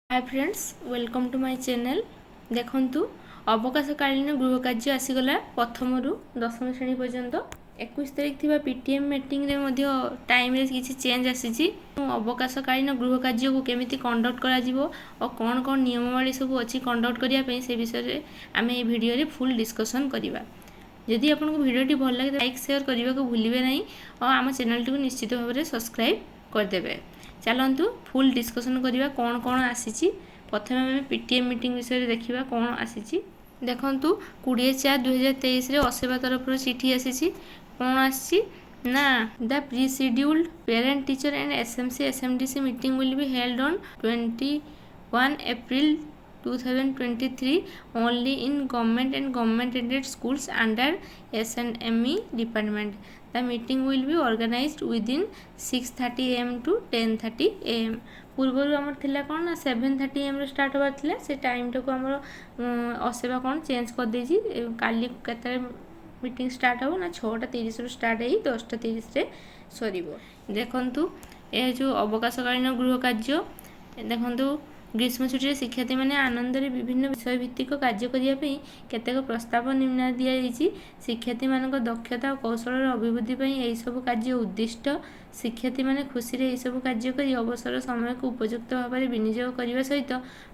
Hi friends welcome to my channel. देखंतु अवकाशकालीन गृह कार्य आसीगला प्रथम रु दशम श्रेणी पर्यंत 21 तारीख थिबा पीटीएम मीटिंग रे मध्य टाइम रे किछि चेंज आसीछि। अवकाशकालीन गृह कार्य को केमिति कंडक्ट करा जिवो और कोन कोन नियमावली सब अछि कंडक्ट करिया पई से विषय रे आमे ए वीडियो रे फुल डिस्कशन करिबा। यदि आपनको वीडियोटी भल लगे लाइक शेयर करने को भूलिए नहीं और आम चैनल टी निश्चित भाव में सब्सक्राइब करदे। चलतु फुल डिस्कसन करवा कौन कौन आसी। प्रथम आम पीटीएम मीटिंग विषय देखा कौन आसी। देखु 20/4/2023 असेवा तरफ चिठी आसी। कौन आसी ना the prescheduled parent teacher and SMC SMDC meeting will be held on 21 April 2023 only in government and government aided schools under S&ME department. The meeting will be organized within 6:30 am to 10:30 am. पूर्वर आम थिला कौन ना 7:30 am start होबार थिला से time टाक आम असेवा कौन change कर देजी। काली केते मीटिंग स्टार्ट हो ना 6:30 रु स्टार्ट है 10:30 रे सरीबो। देखंतु ए जो अवकाशकालीन गृह कार्य देखंतु ग्रीष्म छुट्टी शिक्षार्थी मैंने आनंद विभिन्न विषय भित्तिक कार्य करने केतेक प्रस्ताव निम्न दि जाइए। शिक्षार्थी मान दक्षता और कौशल अभिवृद्धि यही सब कार्य उद्दिष्ट। शिक्षार्थी मैंने खुशी यही सब कार्य कर अवसर समय को उपयुक्त भाव में विनियोग करने सहित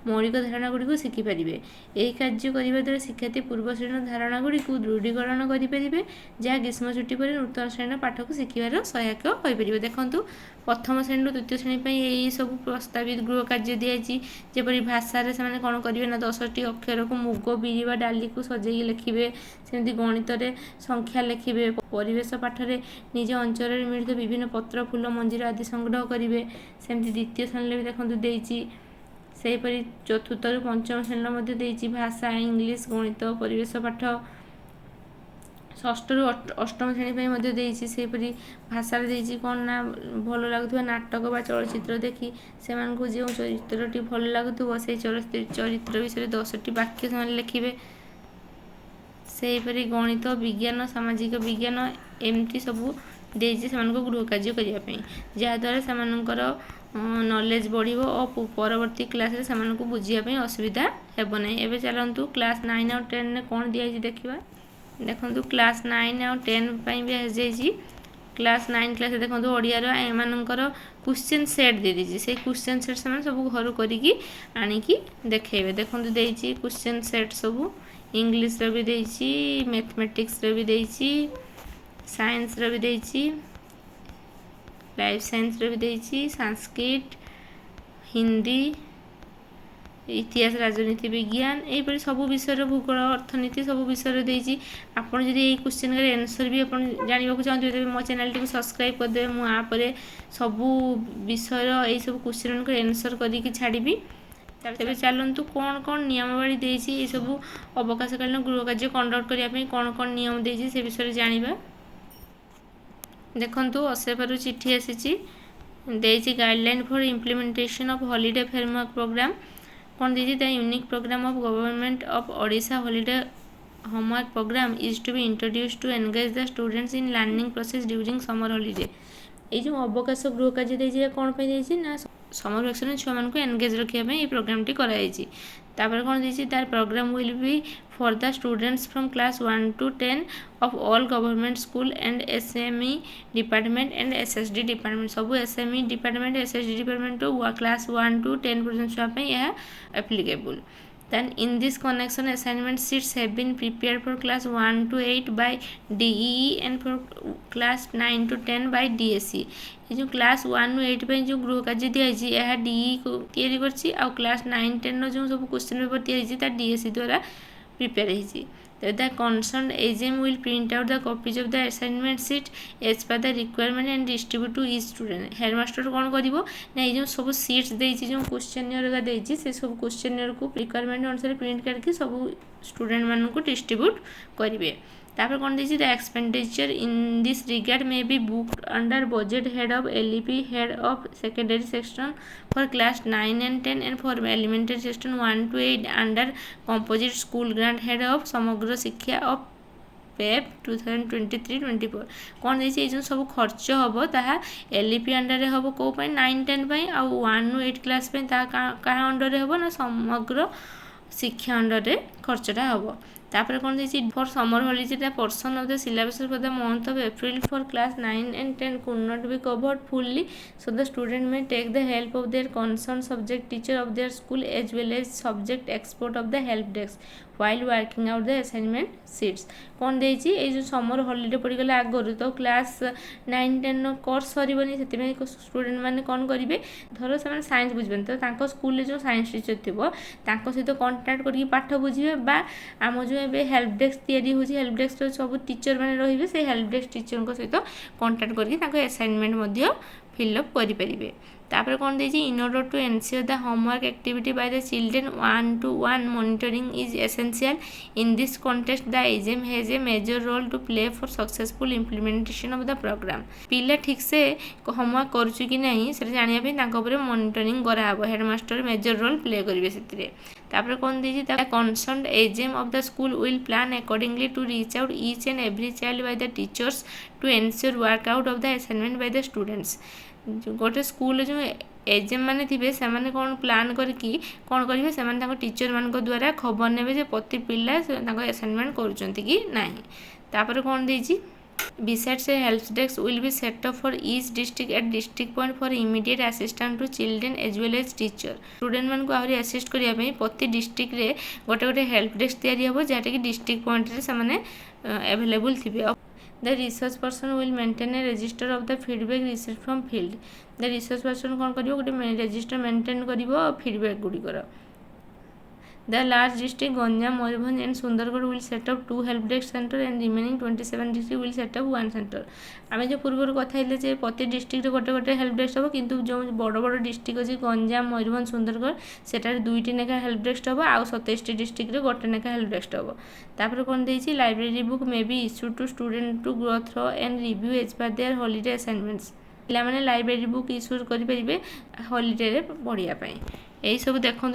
मौलिक धारणा गुड़ी को शिखिपारे। यही कार्य करने द्वारा शिक्षार्थी पूर्व श्रेणी धारणा गुड़ी को दृढ़ीकरण करेंगे जहाँ ग्रीष्म छुट्टी पर नूतन श्रेणी पाठ को शिखार सहायक हो। देखो प्रथम श्रेणी तृतीय श्रेणी यही सब प्रस्तावित गृह कार्य दिखाई। जपरी भाषा से कौन करेंगे ना 10टी अक्षर को मुग बिरी व डाली को सजेई लिखे। सेमती गणित रे संख्या लिखे। परिवेश पाठ रे निज अंचल में मिलित विभिन्न पत्र फूल मंजीर आदि संग्रह करेंगे। सेमती द्वितीय श्रेणी भी देखो देईची। सेहीपरि चतुर्थ रु पंचम श्रेणी देईची भाषा इंग्लिश गणित परिवेश पाठ। षष्ठ रु अष्टम श्रेणी देईची सेहीपरि भाषा देईची कौन ना भल लगुवा नाटक बा चलचित्र देखी से जो चरित्रटी भल लगुव से चरित्र विषय 10टी वाक्य से लिखे। सेहीपरि गणित विज्ञान सामाजिक विज्ञान एमती सबू देईची से गृह कार्य करने जहाँद्वारा से नॉलेज बढ़ और परवर्ती क्लास रे से बुझापी असुविधा हेब ना। एवं चलतु क्लास 9 और 10 में कौन दिखाई देखा। देखो क्लास 9 और 10 भी आसी। क्लास 9 क्लास देखो ओडियार एमानकर क्वेश्चन सेट दे दीजिए। से क्वेश्चन सेट से सब घर करी आणिकी देखेबे। देखो देईची क्वेश्चन सेट सब इंग्लिश रो भी देईची मैथमेटिक्स रो भी देईची साइंस रो भी देईची लाइफ साइंस रो भी देईची संस्कृत हिंदी इतिहास राजनीति विज्ञान यहीपरि सब विषय भूगोल अर्थनीति सब विषय देईची। आपन जदि एई क्वेश्चन के आंसर भी आपन जानिबा को चाहते तेबे मो चैनल टी सब्सक्राइब कर देबे। मु आपरे सब विषय एई सब क्वेश्चन के आंसर करी कि छाड़ीबी। तेबे चलंतु कौन कौन नियमावली देईची ए सब अवकाशकालीन गृह कार्य कंडक्ट करिया पे कौन कौन नियम देईची से विषय जानिबा। देखंतु असेपारु चिट्ठी आसीची देईची guideline for implementation of holiday framework program कौन दीजिए the unique program of government of Odisha holiday homework program is to be introduce to engage the students in learning process during summer holiday. ये जो अवकाश गृह कार्य देइछि कौन पे देइछि ना समर वैकेशन छुआ मान को एनगेज रखिया पे ये प्रोग्राम टी कराइछि। तापर कौन दीजिए तार program will be for the students from class 1 to 10 of all government school and SME department and SSD department सब SME department SSD department तो क्लास 1 to 10 पर्यंत छुआ पे यह applicable. Then in this connection assignment sheets have been prepared for class 1 to 8 by DEE and for class 9 to 10 by DSE। ये जो class 1 ରୁ 8 जो गृह कार्य दिखाई यह DEE को तैयारी करछि और क्लास 9 10 जो सब क्वेश्चन पेपर तैयारी DSE द्वारा prepare होइछि। The concerned agent will print out the copies of the assignment sheet as per the requirement and distribute to each student। Headmaster कौन करिवो ना ये सब सीट्स देइछि जो क्वेश्चनियर का देइछि से सब क्वेश्चनियर को रिक्वायरमेंट अनुसार प्रिंट करके सब स्टूडेंट मान को डिस्ट्रीब्यूट करिवे। तापर कौन देइछि the expenditure in this regard may be booked under budget head of LEP head of secondary section for class 9 and 10 and for elementary section 1 to 8 under composite school grant head of समग्र शिक्षा of PEP 2023-24 कौन देखिए ये सब खर्च हम ताहा LEP under हम कौ 9-10 आउ 1 to 8 क्लास क्या अंडर हम ना समग्र शिक्षा अंडर खर्चटा हम तापर कौन देखिए for summer holiday portion of the syllabus for the month of April for class 9 and 10 could not be covered fully, so the student may take the help of their concerned subject teacher of their school as well as subject expert of the help desk while working out the assignment sheets कौन देखिए ये जो summer holiday पड़गला आगु तो class 9-10 course Sarbani से student मैंने कौन करेंगे धर से साइंस बुझे तो स्कूल जो साइंस टीचर थी सहित कंटाक्ट करके पाठ बुझे आम जो a help desk help desk सब टीचर मैंने रही से हेल्प डेस्क टीचर सहित कंटाक्ट करके असाइनमेंट फिलअप करें तापर कौन देखिए in order to ensure the homework activity by the children 1-to-1 monitoring is essential in this context the HM has a major role to play for successful implementation of the program पिला ठीक से homework करुच्ची कि नहीं से जानापी monitoring कराब headmaster major role play करेंगे से तापर कौन देखिए concern HM of the school will plan accordingly to reach out each and every child by the teachers to ensure workout of the assignment by the students गोटे school जो HM मैंने थे से कौन प्लान करके कौन करेंगे से टीचर मान द्वारा खबर ने प्रति पिला असाइनमेंट करुँच कि ना तापर कौन देखिए Besides a help desk will be set up for each district at district point for immediate assistance to children as well as teacher. Student मान को आहरी असिस्ट करिया पई प्रति डिस्ट्रिक्ट रे गोटे गोटे हेल्प डेस्क तैयारी हबो जाटा कि डिस्ट्रिक्ट पॉइंट रे से माने available थिबे. The research person will maintain a register of the feedback received from field. The research person कौन करियो गोटे रजिस्टर मेंटेन करिवो फीडबैक गुडी कर. The large district Ganjam, Mayurbhanj and Sundargarh will set up 2 help desk center and remaining 27 district will set up 1 center. आमे जो पूर्व कथा हेले जे प्रति डिस्ट्रिक्ट गोटे गोटे हेल्प डेस्क हम किंतु जो बड़ बड़ डिस्ट्रिक्ट अच्छी गंजाम मयूरभंज सुंदरगढ़ सेटार 2टी लेखा हेल्प डेस्क हम आउ 27 डिस्ट्रिक्ट गोटे लेखा हेल्प डेस्क हम तापर कौन देखिए library book may be issue to student to grow through and review as per their holiday assignments पिलाने लाइब्रेरी बुक इश्यू करेंगे हॉलिडे पढ़ाई यही सब देखो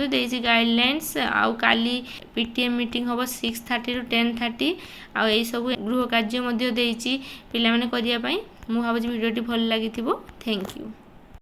गाइडलाइंस आउ काली PTM मीटिंग हम 6:30 to 10:30 आउ यही सब गृह कार्य पिला माने करिया पई मु भाबुची वीडियोटी भल लागिथिबो. Thank you.